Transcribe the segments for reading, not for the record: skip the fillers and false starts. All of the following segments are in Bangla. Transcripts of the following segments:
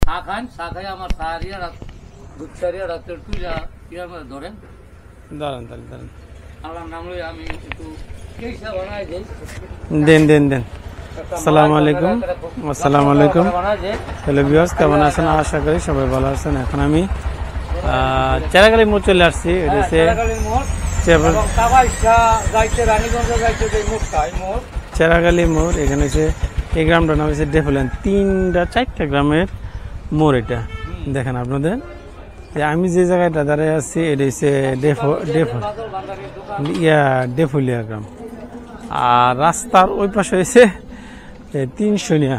চা খান, চা খাই আমার সারিয়া রাত দুধ সারিয়া রাতের একটু ইয়ার মধ্যে ধরেন দাঁড়ান তাহলে দাঁড়ান আল্লাহর নাম লই আমি একটু কেসা বানাই দেই। দেন আসসালামু আলাইকুম। আসসালামু আলাইকুম হ্যালো ভিউয়ার্স, কেমন আছেন? আশা করি সবাই ভালো আছেন। এখন আমি চেরাগালি মোড় চলে আসছি। এটা হচ্ছে চেরাগালি মোড়। এখানে হচ্ছে এই গ্রামটার নাম হচ্ছে ডেফোলেন। 3-4টা গ্রামের মোড় এটা। দেখেন আপনাদের আমি যে জায়গাটা দাঁড়িয়ে আছি এটা হচ্ছে ডেফুলিয়া গ্রাম। আর রাস্তার ওই পাশে হয়েছে 300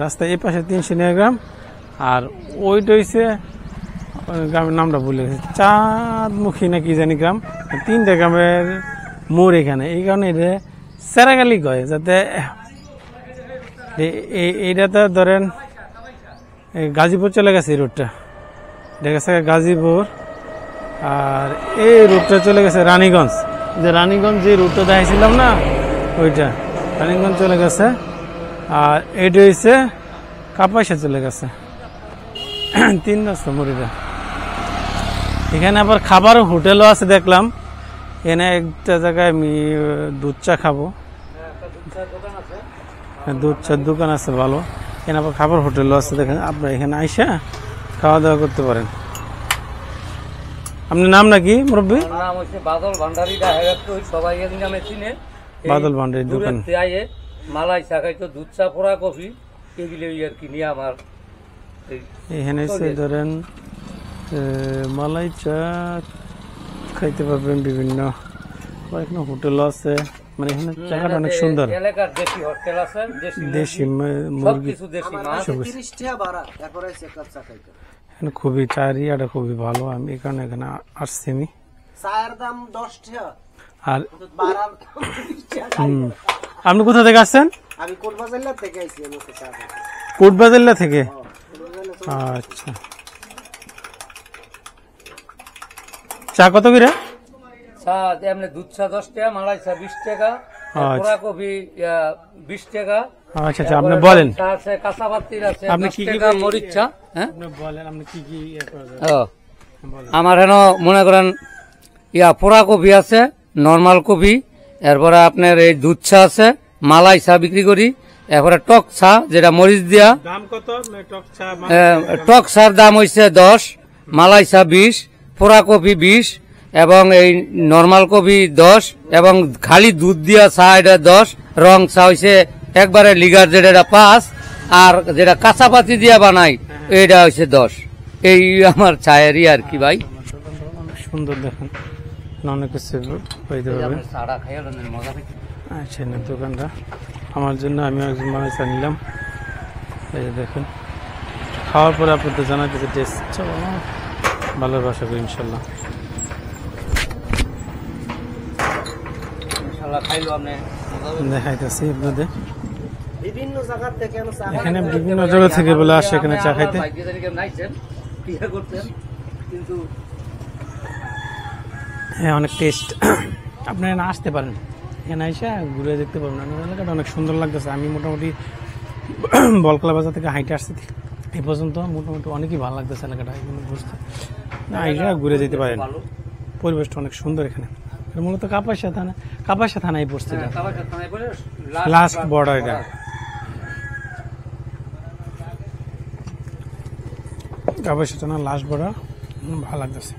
রাস্তা, এই পাশে 300 গ্রাম। আর ওইটা হয়েছে গ্রামের নামটা ভুলে গেছে, চাঁদমুখী না কি জানি গ্রাম। 3টা গ্রামের মোড় এখানে, এই কারণে এটা চেরাগালি কয়। যাতে এইটাতে ধরেন গাজীপুর চলে গেছে এই রোডটা, এটা গেছে গাজীপুর। আর এই রোডটা চলে গেছে রানীগঞ্জ। যে রানীগঞ্জ যে রোডটা দেখাইছিলাম না, ওইটা রানীগঞ্জ চলে গেছে। আর এইটা হচ্ছে কাপাইশা চলে গেছে। 3 রাস্তা মোড়িটা। এখানে আবার খাবারও হোটেলও আছে দেখলাম। এখানে একটা জায়গায় আমি দুধ চা খাবো, দুধ চার দোকান আছে ভালো। এখানে আবার খাবার হোটেলও আছে। দেখেন আপনারা এখানে আইসা খাওয়া দাওয়া করতে পারেন। আপনার নাম নাকি মুরব্বী? নাম হচ্ছে বাদল ভান্ডারী। সবাই নামে চিনে বাদল ভান্ডারীর দোকান। মালাই চা খাইতো, দুধ চা, পোড়া কফি, এগুলো আর কি নিয়ে আমার এখানে এসে ধরেন মালাই চা খাইতে পারবেন। বিভিন্ন এখানে হোটেল আছে, মানে এখানে জায়গাটা অনেক সুন্দর। এলাকার দেশি হোটেল আছে, দেশি মুরগি, এখানে খুবই চায়ের ইয়াটা খুবই ভালো। আমি এই কারণে এখানে আসছি। আমি চায়ের দাম 10 টাকা। আর আপনি কোথা থেকে আসছেন? আমি কোটবাজারলা থেকে আইছি। কোটবাজারলা থেকে? আচ্ছা। চা কত করে? চা এমনি দুধ চা 10 টাকা, মালাই চা 20 টাকা, পোড়া কফি 20 টাকা। আচ্ছা আচ্ছা, আপনি বলেন। আছে কাঁচা বাতির আছে, আপনি কি কি মরিচ চা। হ্যাঁ আপনি বলেন, আপনি কি কি আমার হেন মনে করেন পোড়া কফি আছে, নরমাল কফি, এরপরে আপনার এই দুধ চা আছে, মালাই চা বিক্রি করি, এরপরে টক চা যেটা মরিচ দিয়া। দাম কত? টক চার দাম হইছে 10, মালাই চা 20, পোড়া কফি 20, এবং এই নরমাল কফি 10, এবং খালি দুধ দিয়া চা এটা 10, রং চা হইছে একবারে লিগার যেটা 5, আর যেটা কাঁচা পাতি দিয়া বানাই এটা হইছে 10। এই আমার চায়েরই আর কি ভাই। সুন্দর দেখেন, অনেক কিছু পাইতে পারবেন। আচ্ছা, দোকানটা আমার জন্য আমি একজন মালাই চা নিলাম। এই যে দেখেন, খাওয়ার পরে আপনাদের জানাইতেছে টেস্ট ভালোবাসা করি ইনশাল্লাহ। দেখাইতেছি আপনাদের এখানে বিভিন্ন জায়গা থেকে বলে আসে এখানে চা খাইতে। হ্যাঁ, অনেক টেস্ট। আপনি এখানে আসতে পারেন, এখানে এসে ঘুরে দেখতে পারবেন। এলাকাটা অনেক সুন্দর লাগতেছে। আমি মোটামুটি বলকলা বাজার থেকে হাইটে আসছি এই পর্যন্ত, মোটামুটি অনেকই ভালো লাগতেছে এলাকাটা। বুঝতে আইসা ঘুরে যেতে পারেন, পরিবেশটা অনেক সুন্দর। এখানে মূলত কাপাসিয়া থানায় পড়ছে, লাস্ট বর্ডার এটা। কাপাসিয়া থানা লাস্ট বর্ডার, ভালো লাগতেছে।